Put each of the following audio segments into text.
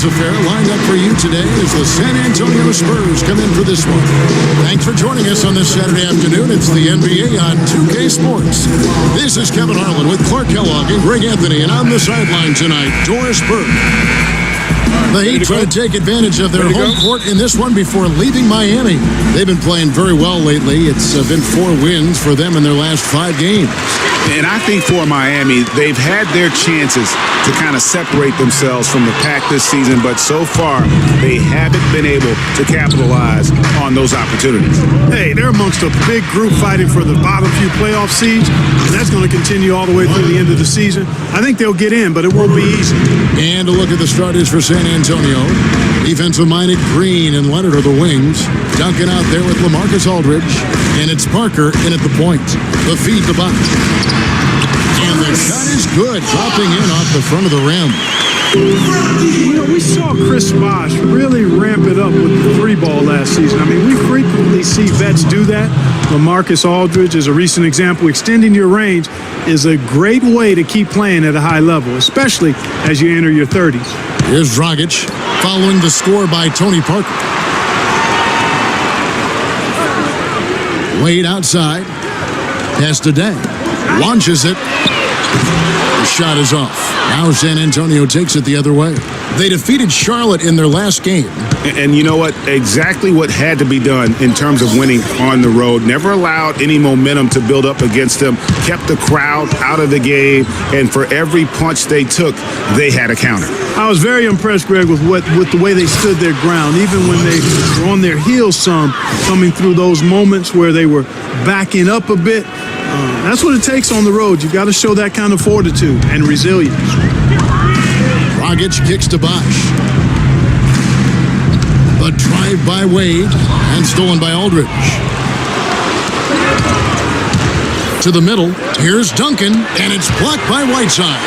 Sports affair lined up for you today as the San Antonio Spurs come in for this one. Thanks for joining us on this Saturday afternoon. It's the NBA on 2K Sports. This is Kevin Harlan with Clark Kellogg and Greg Anthony, and on the sideline tonight, Doris Burke. The Heat try to take advantage of their home court in this one before leaving Miami. They've been playing very well lately. It's been 4 wins for them in their last 5 games. And I think for Miami, they've had their chances to kind of separate themselves from the pack this season, but so far they haven't been able to capitalize on those opportunities. Hey, they're amongst a big group fighting for the bottom few playoff seeds, and that's going to continue all the way through the end of the season. I think they'll get in, but it won't be easy. And a look at the starters for San Antonio. Defensive-minded Green and Leonard are the wings. Duncan out there with LaMarcus Aldridge. And it's Parker in at the point. The feed to Bosch. And the shot is good, dropping in off the front of the rim. You know, we saw Chris Bosh really ramp it up with the 3-ball last season. I mean, we frequently see vets do that. LaMarcus Aldridge is a recent example. Extending your range is a great way to keep playing at a high level, especially as you enter your 30s. Here's Dragic following the score by Tony Parker. Wade outside. Pass to Day. Launches it. The shot is off. Now San Antonio takes it the other way. They defeated Charlotte in their last game. And you know what? Exactly what had to be done in terms of winning on the road. Never allowed any momentum to build up against them. Kept the crowd out of the game. And for every punch they took, they had a counter. I was very impressed, Greg, with the way they stood their ground, even when they were on their heels some, coming through those moments where they were backing up a bit. That's what it takes on the road. You've got to show that kind of fortitude and resilience. Dragic kicks to Bosch. The drive by Wade and stolen by Aldridge. To the middle. Here's Duncan, and it's blocked by Whiteside.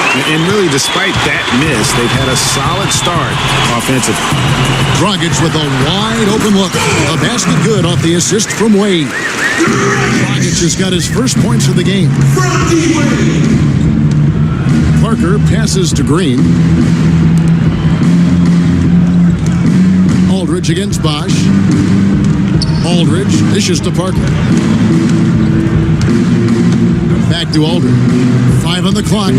And really, despite that miss, they've had a solid start offensively. Dragic with a wide open look. A basket good off the assist from Wade. Dragic has got his first points of the game. Parker passes to Green. Aldridge against Bosch. Aldridge dishes to Parker. Back to Aldridge. 5 on the clock.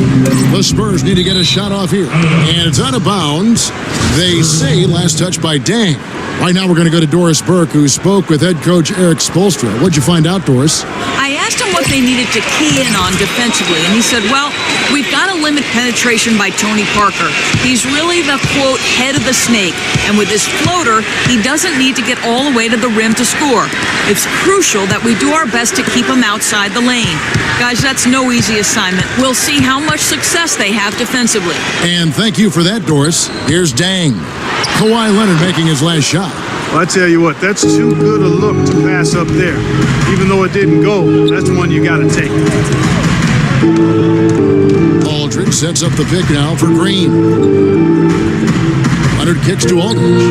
The Spurs need to get a shot off here. And it's out of bounds. They say last touch by Dang. Right now we're going to go to Doris Burke, who spoke with head coach Eric Spoelstra. What'd you find out, Doris? I asked him what they needed to key in on defensively, and he said, well, we've got to limit penetration by Tony Parker. He's really the, quote, head of the snake, and with his floater, he doesn't need to get all the way to the rim to score. It's crucial that we do our best to keep him outside the lane. Guys, that's no easy assignment. We'll see how much success they have defensively. And thank you for that, Doris. Here's Dang. Kawhi Leonard making his last shot. Well, I tell you what, that's too good a look to pass up there. Even though it didn't go, that's one you got to take. Aldridge sets up the pick now for Green. Leonard kicks to Aldridge.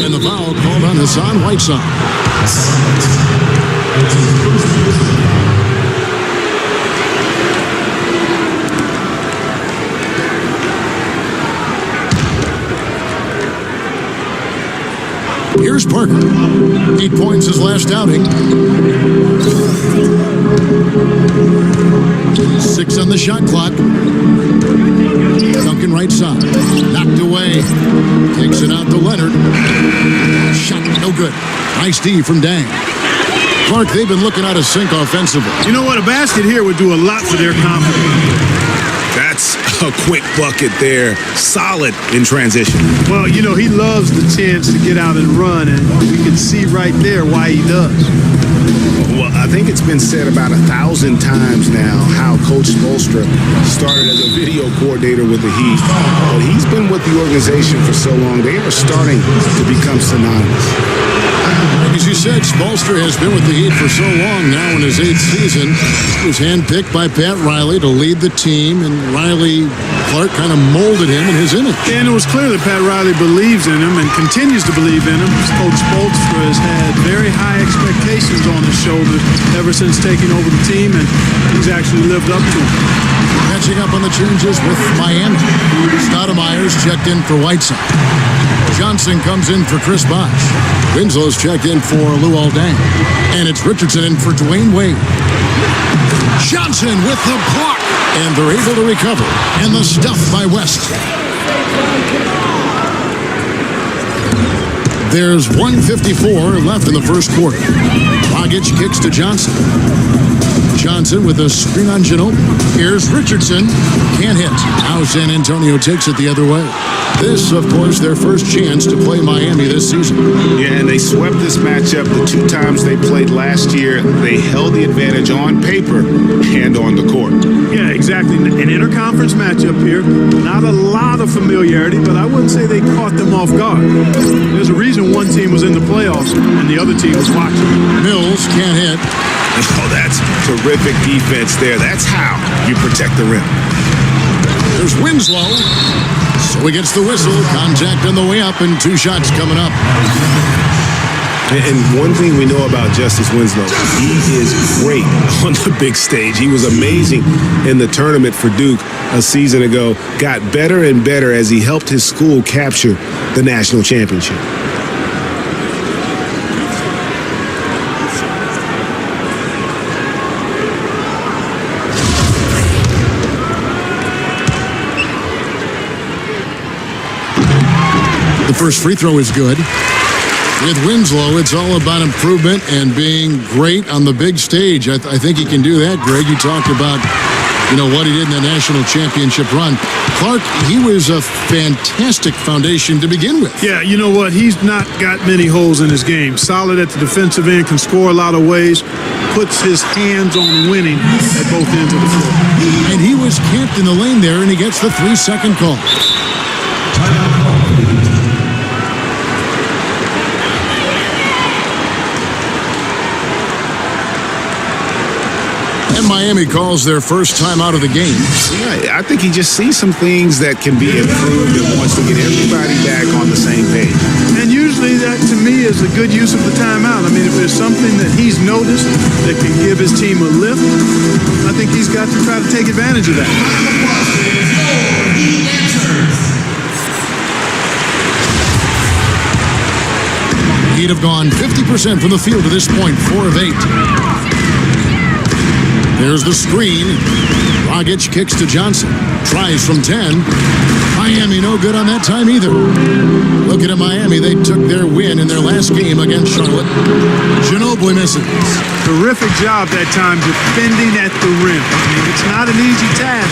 And the foul called on Hassan Whiteside. Here's Parker. 8 points his last outing. 6 on the shot clock. Duncan right side. Knocked away. Takes it out to Leonard. Shot no good. Nice D from Dang. Clark, they've been looking out of sync offensively. You know what? A basket here would do a lot for their confidence. That's a quick bucket there. Solid in transition. Well, you know, he loves the chance to get out and run, and you can see right there why he does. Well, I think it's been said about 1,000 times now how Coach Spoelstra started as a video coordinator with the Heat. But he's been with the organization for so long, they are starting to become synonymous. As you said, Spolstra has been with the Heat for so long now in his 8th season. He was handpicked by Pat Riley to lead the team, and Clark kind of molded him in his image. And it was clear that Pat Riley believes in him and continues to believe in him. Coach Spolstra has had very high expectations on his shoulders ever since taking over the team, and he's actually lived up to them. Catching up on the changes with Miami. Stoudemire's checked in for Whiteside. Johnson comes in for Chris Bosh. Winslow's checked in for Luol Deng. And it's Richardson in for Dwayne Wade. Johnson with the block. And they're able to recover. And the stuff by West. There's 1:54 left in the first quarter. Dragic kicks to Johnson. Johnson with a screen on Ginobili. Here's Richardson. Can't hit. Now San Antonio takes it the other way. This, of course, their first chance to play Miami this season. Yeah, and they swept this matchup the 2 times they played last year. They held the advantage on paper and on the court. Yeah, exactly. An interconference matchup here. Not a lot of familiarity, but I wouldn't say they caught them off guard. There's a reason one team was in the playoffs and the other team was watching. Mills can't hit. Oh, that's terrific defense there. That's how you protect the rim. There's Winslow. So he gets the whistle. Contact on the way up, and 2 shots coming up. And one thing we know about Justice Winslow, he is great on the big stage. He was amazing in the tournament for Duke a season ago. Got better and better as he helped his school capture the national championship. The first free throw is good. With Winslow, it's all about improvement and being great on the big stage. I think he can do that, Greg. You talked about, what he did in the national championship run. Clark, he was a fantastic foundation to begin with. Yeah, you know what? He's not got many holes in his game. Solid at the defensive end, can score a lot of ways, puts his hands on winning at both ends of the floor. And he was camped in the lane there, and he gets the 3-second call. And Miami calls their first time out of the game. Yeah, I think he just sees some things that can be improved and wants to get everybody back on the same page. And usually that, to me, is a good use of the timeout. I mean, if there's something that he's noticed that can give his team a lift, I think he's got to try to take advantage of that. He'd have gone 50% from the field to this point, 4 of 8. There's the screen. Dragic kicks to Johnson. Tries from 10. Miami no good on that time either. Looking at Miami, they took their win in their last game against Charlotte. Ginobili misses. Terrific job that time defending at the rim. I mean, it's not an easy task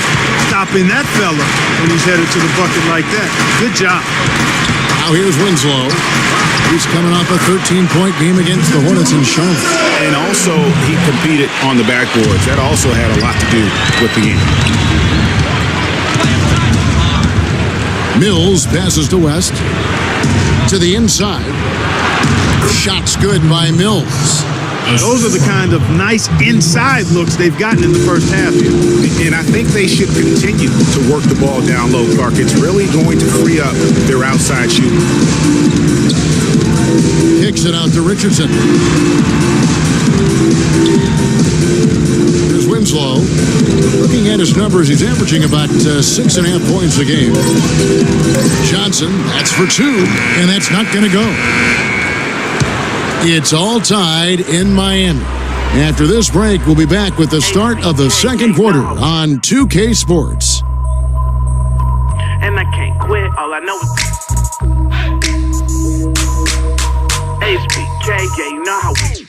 stopping that fella when he's headed to the bucket like that. Good job. Now here's Winslow. He's coming off a 13-point game against the Hornets in Charlotte. And also, he competed on the backboards. That also had a lot to do with the game. Mills passes to West. To the inside. Shot's good by Mills. Those are the kind of nice inside looks they've gotten in the first half here. And I think they should continue to work the ball down low, Clark. It's really going to free up their outside shooting. Kicks it out to Richardson. Here's Winslow. Looking at his numbers, he's averaging about 6.5 points a game. Johnson, that's for 2, and that's not going to go. It's all tied in Miami. After this break, we'll be back with the start of the second quarter on 2K Sports. And I can't quit, all I know is HBK, yeah, you know how we.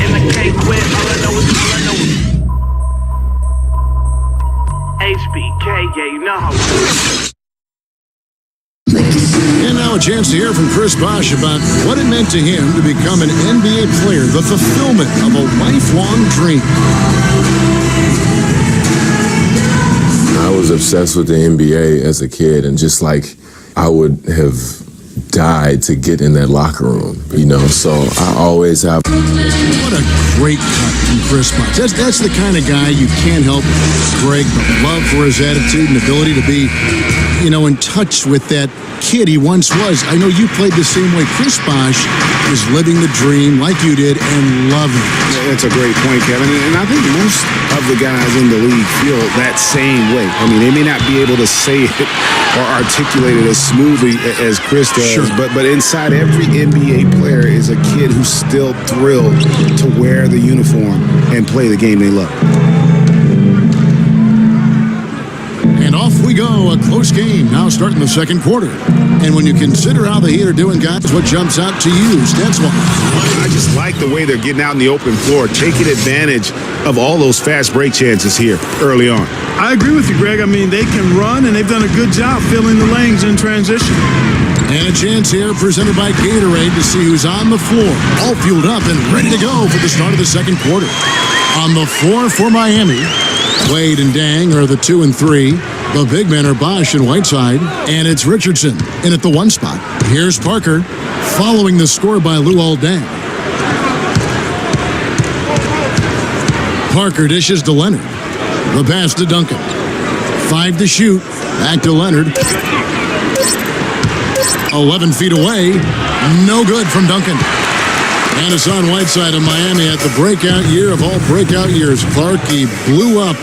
And I can't quit, all I know is HBK, yeah, you know how we. And now a chance to hear from Chris Bosh about what it meant to him to become an NBA player, the fulfillment of a lifelong dream. I was obsessed with the NBA as a kid, and just like I would have died to get in that locker room, so I always have. What a great cut from Chris Bosh. That's the kind of guy you can't help, Greg, but love for his attitude and ability to be, in touch with that kid he once was. I know you played the same way. Chris Bosh is living the dream like you did and loving it. That's a great point, Kevin. And I think most of the guys in the league feel that same way. I mean, they may not be able to say it or articulate it as smoothly as Chris does, sure. but inside every NBA player is a kid who's still thrilled to wear the uniform and play the game they love. And off we go, a close game now starting the second quarter. And when you consider how the Heat are doing, guys, what jumps out to you? Stats one. I just like the way they're getting out in the open floor, taking advantage of all those fast break chances here early on. I agree with you, Greg. I mean, they can run, and they've done a good job filling the lanes in transition. And a chance here presented by Gatorade to see who's on the floor. All fueled up and ready to go for the start of the second quarter. On the floor for Miami, Wade and Dang are the 2 and 3. The big men are Bosh and Whiteside. And it's Richardson in at the 1 spot. Here's Parker following the score by Luol Deng. Parker dishes to Leonard. The pass to Duncan. 5 to shoot. Back to Leonard. 11 feet away. No good from Duncan. And Hassan Whiteside of Miami at the breakout year of all breakout years. Clark, he blew up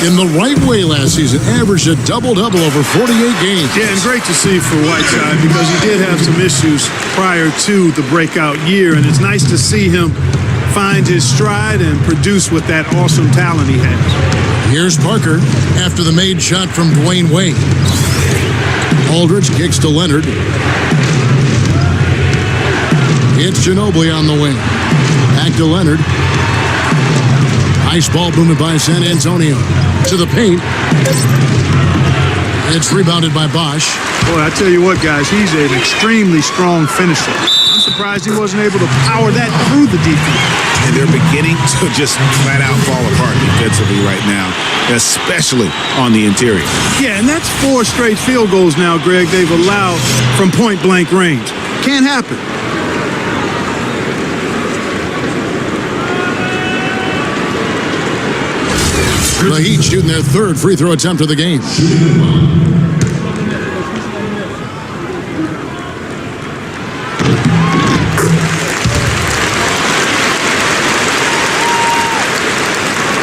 in the right way last season. Averaged a double-double over 48 games. Yeah, and great to see for Whiteside because he did have some issues prior to the breakout year. And it's nice to see him find his stride and produce with that awesome talent he has. Here's Parker after the made shot from Dwayne Wade. Aldridge kicks to Leonard. It's Ginobili on the wing. Back to Leonard. Ice ball booming by San Antonio. To the paint. It's rebounded by Bosh. Boy, I tell you what, guys, he's an extremely strong finisher. I'm surprised he wasn't able to power that through the defense. And they're beginning to just flat out fall apart defensively right now, especially on the interior. Yeah, and that's 4 straight field goals now, Greg, they've allowed from point-blank range. Can't happen. The Heat shooting their 3rd free throw attempt of the game.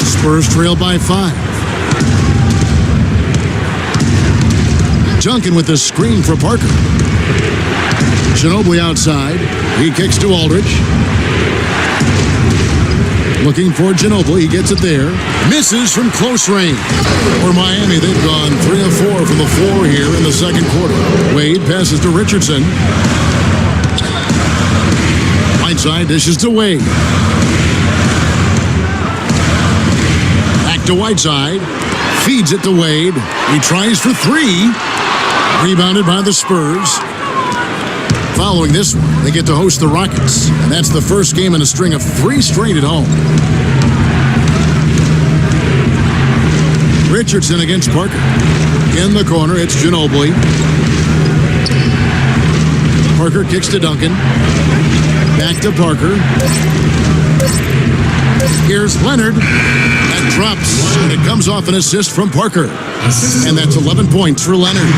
Spurs trail by 5. Duncan with the screen for Parker. Ginobili outside. He kicks to Aldridge. Looking for Ginobili. He gets it there. Misses from close range. For Miami, they've gone 3 of 4 from the floor here in the second quarter. Wade passes to Richardson. Whiteside dishes to Wade. Back to Whiteside. Feeds it to Wade. He tries for 3. Rebounded by the Spurs. Following this one, they get to host the Rockets. And that's the first game in a string of 3 straight at home. Richardson against Parker. In the corner, it's Ginobili. Parker kicks to Duncan. Back to Parker. Here's Leonard. That drops, and it comes off an assist from Parker. And that's 11 points for Leonard.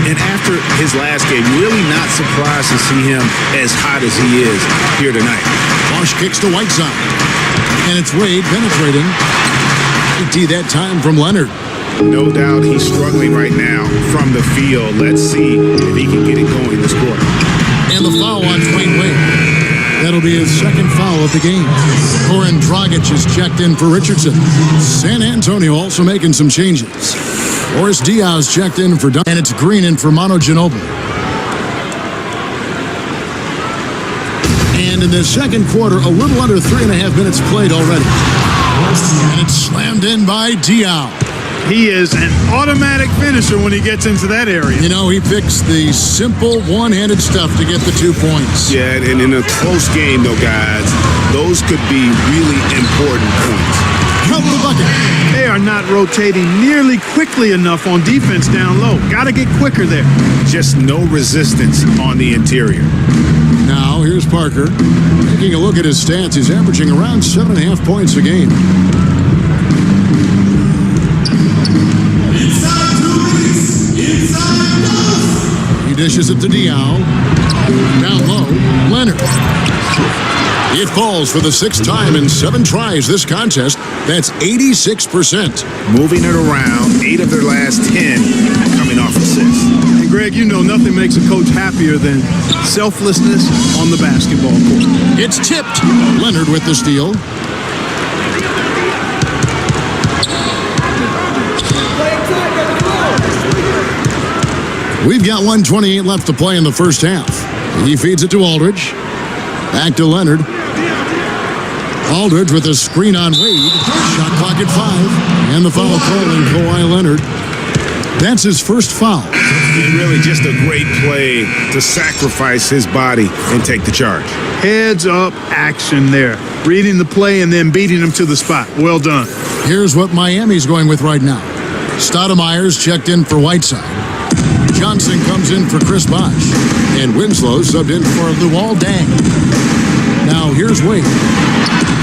And after his last game, really not surprised to see him as hot as he is here tonight. Bosh kicks to Whiteside. And it's Wade penetrating. That time from Leonard. No doubt he's struggling right now from the field. Let's see if he can get it going this quarter. And the foul on Dwayne Wade. That'll be his second foul of the game. Goran Dragic is checked in for Richardson. San Antonio also making some changes. Boris Diaz checked in for Duncan. And it's Green in for Manu Ginobili. And in the second quarter, a little under 3.5 minutes played already. And it's slammed in by Diaz. He is an automatic finisher when he gets into that area. You know, he picks the simple one-handed stuff to get the 2 points. Yeah, and in a close game, though, guys, those could be really important points. Count the bucket. They are not rotating nearly quickly enough on defense down low. Got to get quicker there. Just no resistance on the interior. Now, here's Parker. Taking a look at his stats, he's averaging around 7.5 points a game. He dishes it to Diao. Down low, Leonard. It falls for the 6th time in 7 tries this contest. That's 86%. Moving it around, 8 of their last 10 coming off assists. And Greg, you know nothing makes a coach happier than selflessness on the basketball court. It's tipped. Leonard with the steal. We've got 1:28 left to play in the first half. He feeds it to Aldridge. Back to Leonard. Aldridge with a screen on Wade. Shot clock at 5. And the foul call on Kawhi Leonard. That's his first foul. And really just a great play to sacrifice his body and take the charge. Heads up action there. Reading the play and then beating him to the spot. Well done. Here's what Miami's going with right now. Stoudemire's checked in for Whiteside. Johnson comes in for Chris Bosh. And Winslow subbed in for Luol Deng. Now here's Wade.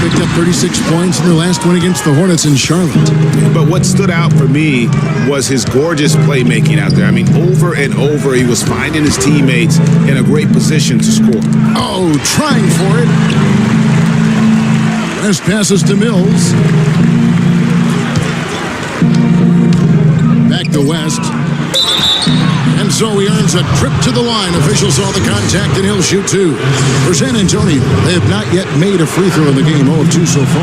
Picked up 36 points in their last win against the Hornets in Charlotte. But what stood out for me was his gorgeous playmaking out there. I mean, over and over, he was finding his teammates in a great position to score. Oh, trying for it. West passes to Mills. Back to West. And so he earns a trip to the line. Officials saw the contact, and he'll shoot 2. For San Antonio, they have not yet made a free throw in the game, 0 of 2 so far.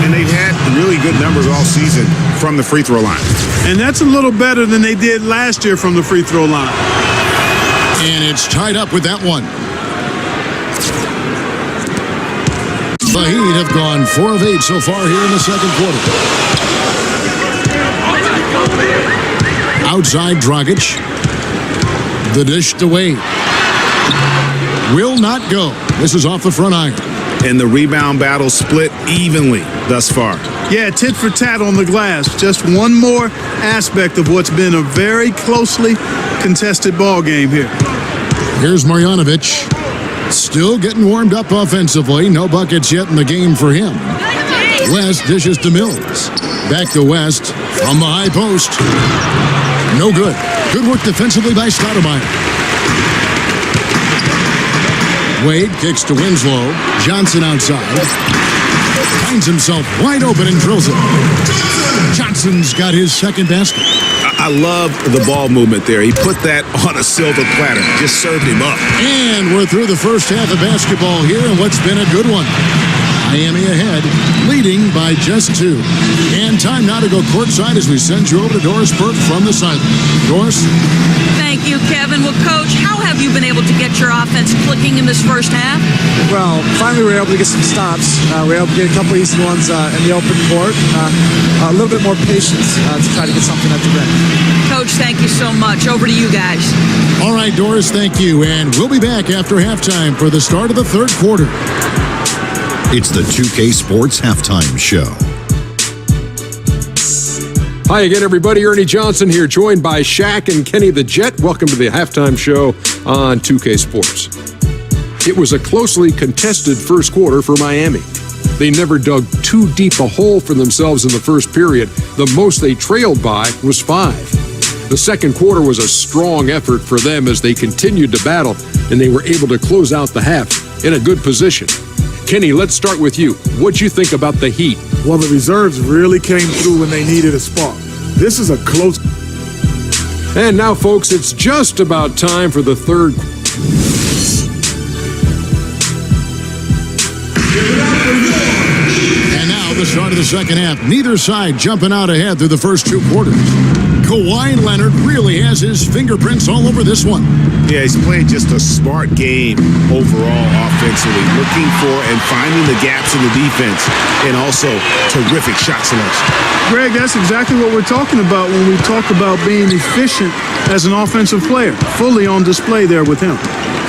And they've had really good numbers all season from the free throw line. And that's a little better than they did last year from the free throw line. And it's tied up with that one. The Heat have gone 4 of 8 so far here in the second quarter. Outside Dragic. The dish to Wade. Will not go. This is off the front iron. And the rebound battle split evenly thus far. Yeah, tit for tat on the glass. Just one more aspect of what's been a very closely contested ball game here. Here's Marjanovic. Still getting warmed up offensively. No buckets yet in the game for him. West dishes to Mills. Back to West from the high post. No good. Good work defensively by Stoudemire. Wade kicks to Winslow. Johnson outside. Finds himself wide open and drills it. Johnson's got his second basket. I love the ball movement there. He put that on a silver platter. Just served him up. And we're through the first half of basketball here, and what's been a good one. Miami ahead, leading by just 2. And time now to go courtside as we send you over to Doris Burke from the sideline. Doris? Thank you, Kevin. Well, Coach, how have you been able to get your offense clicking in this first half? Well, finally we were able to get some stops. We were able to get a couple easy ones in the open court. A little bit more patience to try to get something at the rim. Coach, thank you so much. Over to you guys. All right, Doris, thank you. And we'll be back after halftime for the start of the third quarter. It's the 2K Sports Halftime Show. Hi again, everybody. Ernie Johnson here, joined by Shaq and Kenny the Jet. Welcome to the halftime show on 2K Sports. It was a closely contested first quarter for Miami. They never dug too deep a hole for themselves in the first period. The most they trailed by was 5. The second quarter was a strong effort for them as they continued to battle, and they were able to close out the half in a good position. Kenny, let's start with you. What'd you think about the Heat? Well, the reserves really came through when they needed a spark. This is a close... And now, folks, it's just about time for the third. And now the start of the second half. Neither side jumping out ahead through the first 2 quarters. Kawhi Leonard really has his fingerprints all over this one. Yeah, he's played just a smart game overall offensively, looking for and finding the gaps in the defense, and also terrific shot selection. Greg, that's exactly what we're talking about when we talk about being efficient as an offensive player. Fully on display there with him.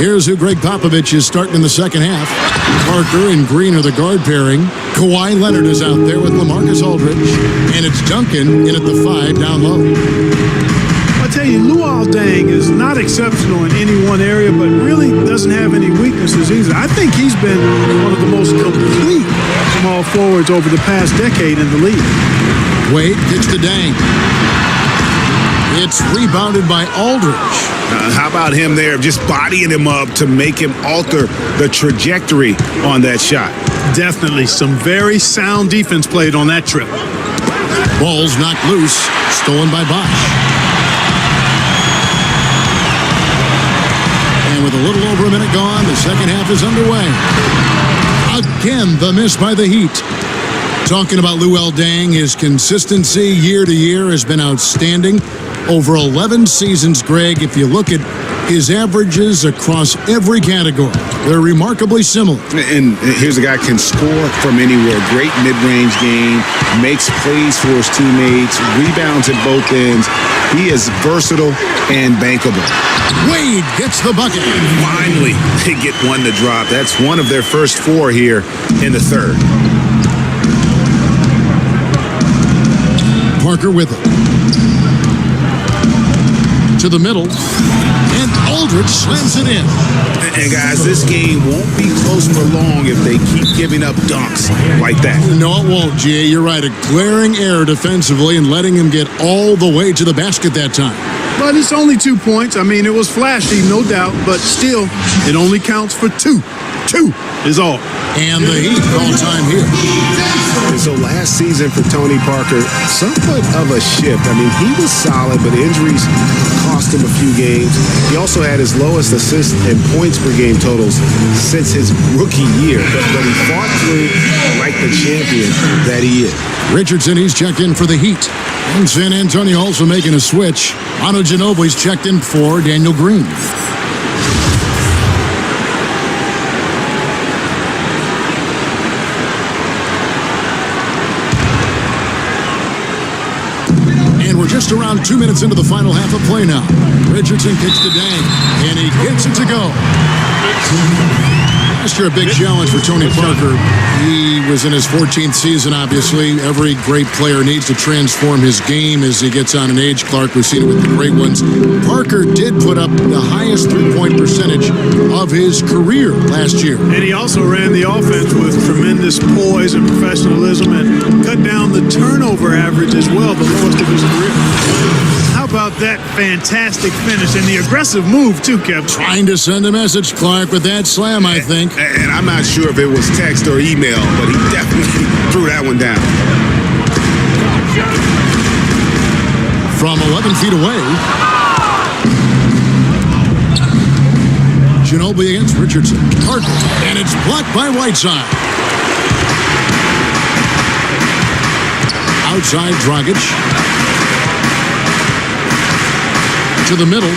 Here's who Greg Popovich is starting in the second half. Parker and Green are the guard pairing. Kawhi Leonard is out there with LaMarcus Aldridge. And it's Duncan in at the 5 down low. I tell you, Luol Deng is not exceptional in any one area, but really doesn't have any weaknesses either. I think he's been one of the most complete small forwards over the past decade in the league. Wade kicks to Deng. It's rebounded by Aldridge. How about him there, just bodying him up to make him alter the trajectory on that shot? Definitely some very sound defense played on that trip. Ball's knocked loose, stolen by Bosch. And with a little over a minute gone, the second half is underway. Again, the miss by the Heat. Talking about Luol Deng, his consistency year to year has been outstanding. Over 11 seasons, Greg, if you look at his averages across every category, they're remarkably similar. And here's a guy can score from anywhere. Great mid-range game, makes plays for his teammates, rebounds at both ends. He is versatile and bankable. Wade gets the bucket. Finally, they get one to drop. That's one of their first 4 here in the third. Parker with it. To the middle, and Aldridge slams it in. And guys, this game won't be close for long if they keep giving up dunks like that. No, it won't, G.A. You're right. A glaring error defensively and letting him get all the way to the basket that time. But it's only 2 points. I mean, it was flashy, no doubt, but still, it only counts for 2. 2 is all. And the Heat call time here. And so last season for Tony Parker, somewhat of a shift. I mean, he was solid, but injuries cost him a few games. He also had his lowest assists and points per game totals since his rookie year. But he fought through like the champion that he is. Richardson, he's checked in for the Heat. And San Antonio also making a switch. Manu Ginobili's checked in for Daniel Green. Just around 2 minutes into the final half of play now. Richardson kicks to Deng, and he gets it to go. Last year, a big challenge for Tony Parker. He was in his 14th season, obviously. Every great player needs to transform his game as he gets on in age. Clark, we've seen it with the great ones. Parker did put up the highest three-point percentage of his career last year. And he also ran the offense with tremendous poise and professionalism and cut down the turnover average as well, the lowest of his career. How about that fantastic finish and the aggressive move, too, Kevin? Trying to send a message, Clark, with that slam, I think. And I'm not sure if it was text or email, but he definitely threw that one down. From 11 feet away, Ginobili against Richardson. Parker, and it's blocked by Whiteside. Outside, Dragic. To the middle.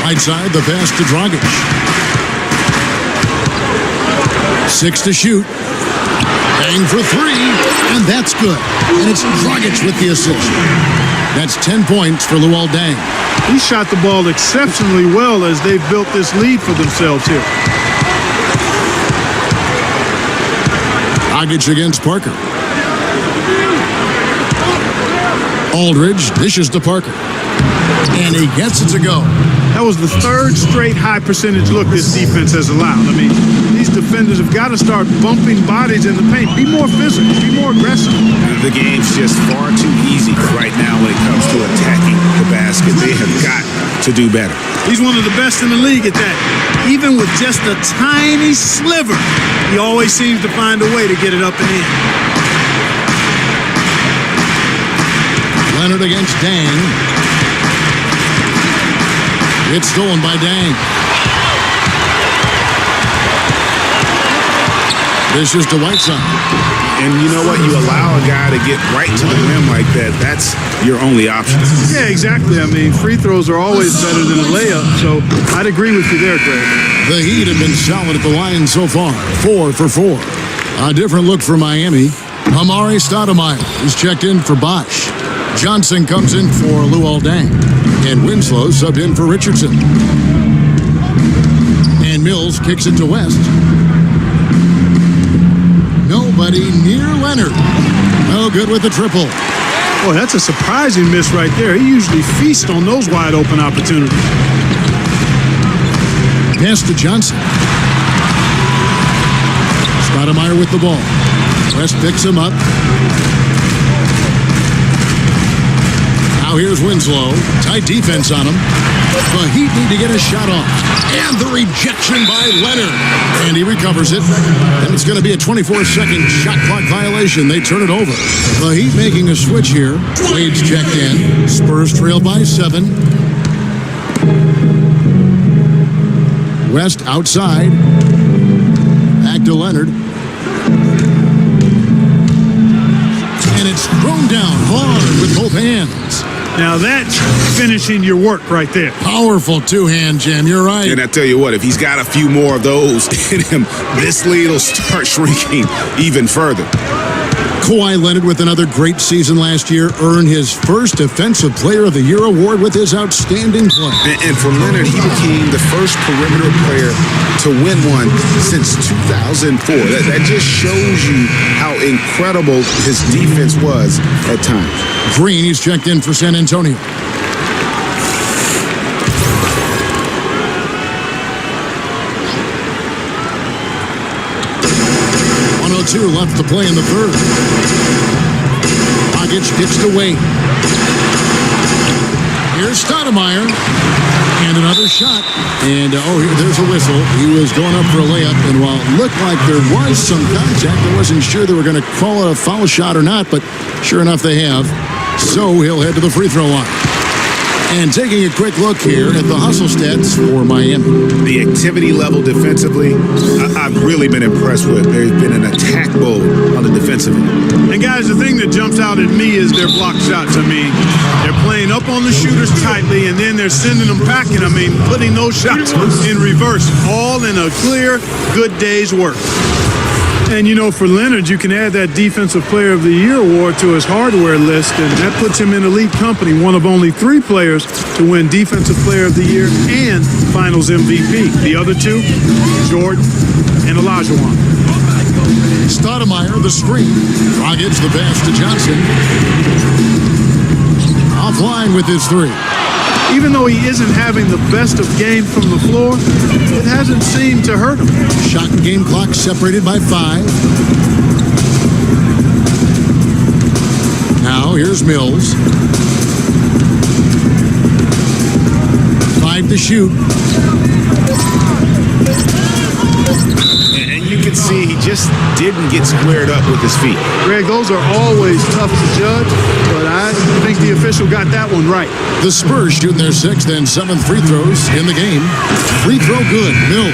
Whiteside, the pass to Dragic. 6 to shoot. Bang for 3, and that's good. And it's Dragic with the assist. That's 10 points for Luol Deng. He shot the ball exceptionally well as they've built this lead for themselves here. Dragic against Parker. Aldridge dishes to Parker. And he gets it to go. That was the third straight high percentage look this defense has allowed. I mean, these defenders have got to start bumping bodies in the paint. Be more physical. Be more aggressive. The game's just far too easy right now when it comes to attacking the basket. They have got to do better. He's one of the best in the league at that. Even with just a tiny sliver, he always seems to find a way to get it up and in. Leonard against Deng. It's stolen by Deng. This is to Whiteside. And you know what? You allow a guy to get right to the rim like that. That's your only option. Yeah, exactly. I mean, free throws are always better than a layup, so I'd agree with you there, Greg. The Heat have been solid at the line so far, 4 for 4. A different look for Miami. Amari Stoudemire is checked in for Bosch. Johnson comes in for Luol Deng. And Winslow subbed in for Richardson. And Mills kicks it to West. Nobody near Leonard. No good with the triple. Boy, that's a surprising miss right there. He usually feasts on those wide open opportunities. Pass to Johnson. Stoudemire with the ball. West picks him up. Now here's Winslow. Tight defense on him. The Heat need to get a shot off. And the rejection by Leonard. And he recovers it. And it's going to be a 24-second shot clock violation. They turn it over. The Heat making a switch here. Wade's checked in. Spurs trail by 7. West outside. Back to Leonard. And it's thrown down hard with both hands. Now that's finishing your work right there. Powerful two-hand jam, you're right. And I tell you what, if he's got a few more of those in him, this lead will start shrinking even further. Kawhi Leonard, with another great season last year, earned his first Defensive Player of the Year award with his outstanding play. And for Leonard, he became the first perimeter player to win one since 2004. That just shows you how incredible his defense was at times. Green, he's checked in for San Antonio. Two left to play in the third. Dragic gets to Wade. Here's Stoudemire. And another shot. And, there's a whistle. He was going up for a layup. And while it looked like there was some contact, I wasn't sure they were going to call it a foul shot or not. But sure enough, they have. So he'll head to the free throw line. And taking a quick look here at the hustle stats for Miami. The activity level defensively, I've really been impressed with. There's been an attack mode on the defensive end. And guys, the thing that jumps out at me is their block shots. I mean, they're playing up on the shooters tightly, and then they're sending them packing. I mean, putting those shots in reverse, all in a clear, good day's work. And, for Leonard, you can add that Defensive Player of the Year award to his hardware list, and that puts him in elite company, one of only 3 players to win Defensive Player of the Year and Finals MVP. The other 2, Jordan and Olajuwon. Stoudemire, the screen. Dragic, the pass to Johnson. Offline with his 3. Even though he isn't having the best of games from the floor, it hasn't seemed to hurt him. Shot and game clock separated by 5. Now here's Mills. 5 to shoot. And you can see he just didn't get squared up with his feet. Greg, those are always tough to judge, but I think the official got that one right. The Spurs shooting their 6th and 7th free throws in the game. Free throw good, Mills.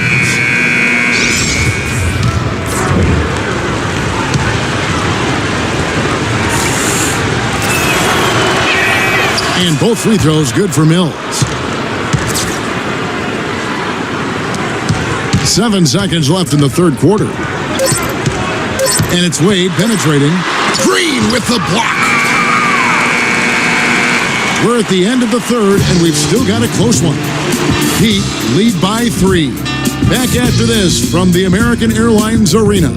And both free throws good for Mills. 7 seconds left in the third quarter. And it's Wade penetrating. Green with the block. We're at the end of the third, and we've still got a close one. Heat lead by 3. Back after this from the American Airlines Arena.